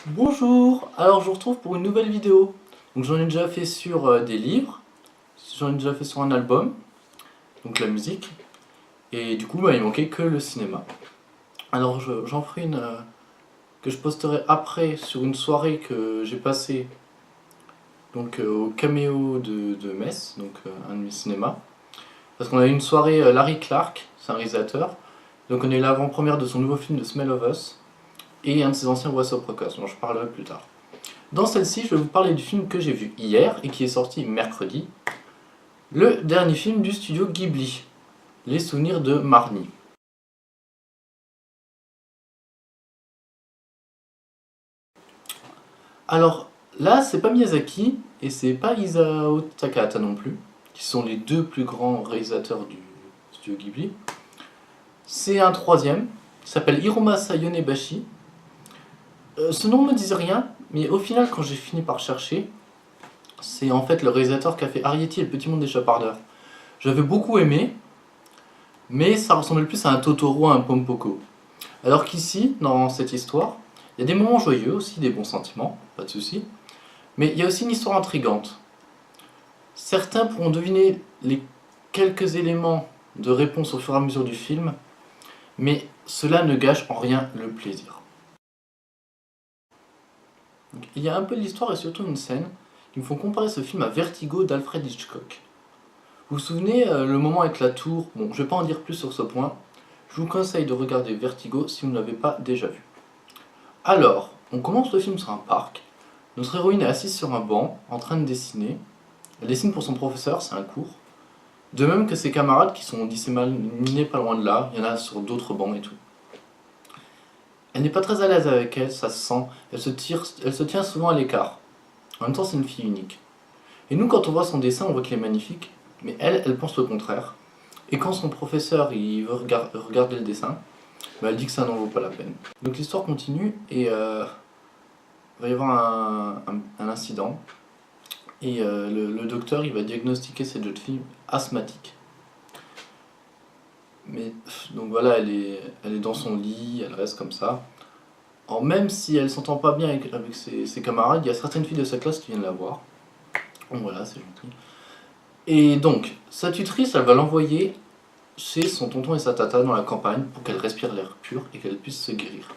Bonjour, alors je vous retrouve pour une nouvelle vidéo. Donc j'en ai déjà fait sur des livres, j'en ai déjà fait sur un album, donc la musique, et du coup il manquait que le cinéma. Alors j'en ferai une que je posterai après sur une soirée que j'ai passée donc, au Caméo de Metz, donc un de mes cinémas. Parce qu'on a eu une soirée Larry Clark, c'est un réalisateur, donc on a eu l'avant-première de son nouveau film The Smell of Us, et un de ses anciens Voice Precoce, dont je parlerai plus tard. Dans celle-ci, je vais vous parler du film que j'ai vu hier et qui est sorti mercredi, le dernier film du studio Ghibli, Les Souvenirs de Marnie. Alors là, c'est pas Miyazaki et c'est pas Isao Takahata non plus, qui sont les deux plus grands réalisateurs du studio Ghibli. C'est un troisième, qui s'appelle Hiromasa Yonebashi. Ce nom me disait rien, mais au final, quand j'ai fini par chercher, c'est en fait le réalisateur qui a fait Arrietty et le Petit Monde des Chapardeurs. J'avais beaucoup aimé, mais ça ressemblait plus à un Totoro, à un Pompoko. Alors qu'ici, dans cette histoire, il y a des moments joyeux aussi, des bons sentiments, pas de soucis, mais il y a aussi une histoire intrigante. Certains pourront deviner les quelques éléments de réponse au fur et à mesure du film, mais cela ne gâche en rien le plaisir. Donc, il y a un peu de l'histoire et surtout une scène qui me font comparer ce film à Vertigo d'Alfred Hitchcock. Vous vous souvenez, le moment avec la tour, bon, je vais pas en dire plus sur ce point, je vous conseille de regarder Vertigo si vous ne l'avez pas déjà vu. Alors, on commence le film sur un parc, notre héroïne est assise sur un banc, en train de dessiner, elle dessine pour son professeur, c'est un cours, de même que ses camarades qui sont disséminés pas loin de là, il y en a sur d'autres bancs et tout. Elle n'est pas très à l'aise avec elle, ça se sent, elle se tient souvent à l'écart. En même temps, c'est une fille unique. Et nous, quand on voit son dessin, on voit qu'il est magnifique, mais elle pense le contraire. Et quand son professeur il veut regarder le dessin, bah, elle dit que ça n'en vaut pas la peine. Donc l'histoire continue et il va y avoir un incident. Et le docteur il va diagnostiquer cette jeune fille asthmatique. Mais donc voilà, elle est dans son lit, elle reste comme ça. Alors même si elle s'entend pas bien avec ses camarades, il y a certaines filles de sa classe qui viennent la voir. Donc voilà, c'est gentil. Et donc, sa tutrice, elle va l'envoyer chez son tonton et sa tata dans la campagne pour qu'elle respire l'air pur et qu'elle puisse se guérir.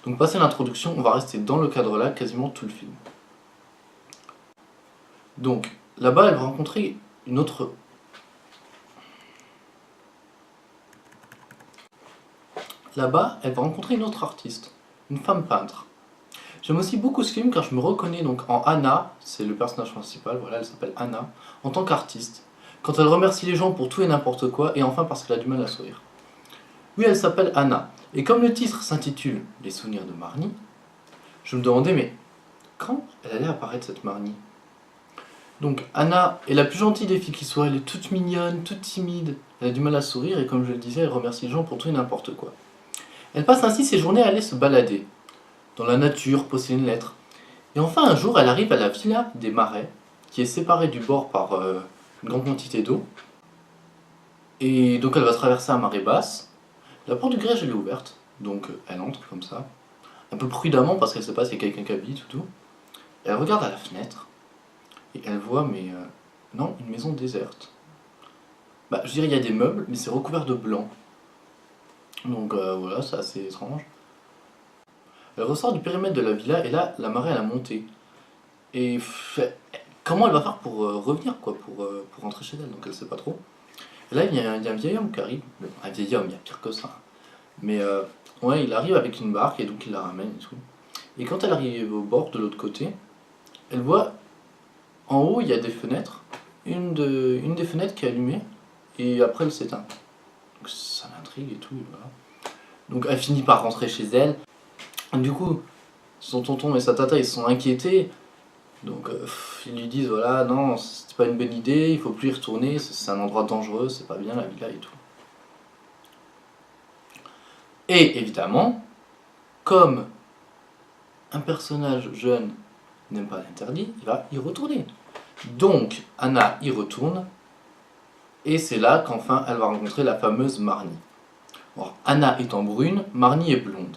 Donc passé l'introduction, on va rester dans le cadre là quasiment tout le film. Donc là-bas, elle va rencontrer une autre... Là-bas, elle va rencontrer une autre artiste, une femme peintre. J'aime aussi beaucoup ce film car je me reconnais donc en Anna, c'est le personnage principal, voilà, elle s'appelle Anna, en tant qu'artiste, quand elle remercie les gens pour tout et n'importe quoi, et enfin parce qu'elle a du mal à sourire. Oui, elle s'appelle Anna, et comme le titre s'intitule Les Souvenirs de Marnie, je me demandais, mais quand elle allait apparaître cette Marnie? Donc Anna est la plus gentille des filles qui soit, elle est toute mignonne, toute timide, elle a du mal à sourire, et comme je le disais, elle remercie les gens pour tout et n'importe quoi. Elle passe ainsi ses journées à aller se balader, dans la nature, poster une lettre. Et enfin un jour, elle arrive à la villa des Marais, qui est séparée du bord par une grande quantité d'eau. Et donc elle va traverser à marée basse. La porte du grège elle est ouverte, donc elle entre comme ça, un peu prudemment parce qu'elle sait pas s'il y a quelqu'un qui habite ou tout. Elle regarde à la fenêtre, et elle voit, mais non, une maison déserte. Bah, je dirais il y a des meubles, mais c'est recouvert de blanc. Donc voilà, c'est assez étrange. Elle ressort du périmètre de la villa, et là, la marée elle a monté. Et comment elle va faire pour revenir, quoi, pour rentrer chez elle, donc elle sait pas trop. Et là, il y a un vieil homme qui arrive. Bon, un vieil homme, il y a pire que ça. Mais ouais, il arrive avec une barque et donc il la ramène et tout. Et quand elle arrive au bord de l'autre côté, elle voit en haut, il y a des fenêtres. Une des fenêtres qui est allumée et après elle s'éteint. Donc ça l'intrigue et tout. Et voilà. Donc elle finit par rentrer chez elle. Du coup, son tonton et sa tata ils se sont inquiétés. Donc ils lui disent voilà, non, c'est pas une bonne idée, il faut plus y retourner, c'est un endroit dangereux, c'est pas bien la villa et tout. Et évidemment, comme un personnage jeune n'aime pas l'interdit, il va y retourner. Donc Anna y retourne, et c'est là qu'enfin elle va rencontrer la fameuse Marnie. Alors, Anna étant brune, Marnie est blonde.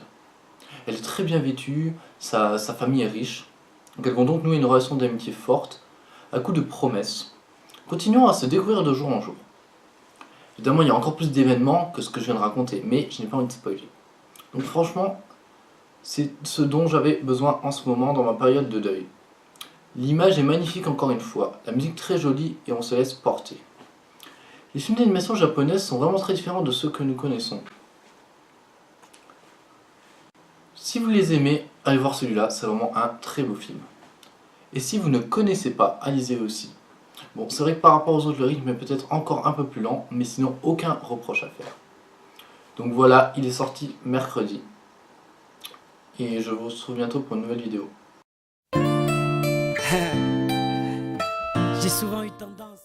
Elle est très bien vêtue, sa famille est riche. Donc elles vont donc nouer une relation d'amitié forte, à coup de promesses, continuant à se découvrir de jour en jour. Évidemment, il y a encore plus d'événements que ce que je viens de raconter, mais je n'ai pas envie de spoiler. Donc franchement, c'est ce dont j'avais besoin en ce moment dans ma période de deuil. L'image est magnifique encore une fois, la musique très jolie et on se laisse porter. Les films d'animation japonaises sont vraiment très différents de ceux que nous connaissons. Si vous les aimez, allez voir celui-là, c'est vraiment un très beau film. Et si vous ne connaissez pas, allez-y aussi. Bon, c'est vrai que par rapport aux autres, le rythme est peut-être encore un peu plus lent, mais sinon aucun reproche à faire. Donc voilà, il est sorti mercredi. Et je vous retrouve bientôt pour une nouvelle vidéo. J'ai souvent eu tendance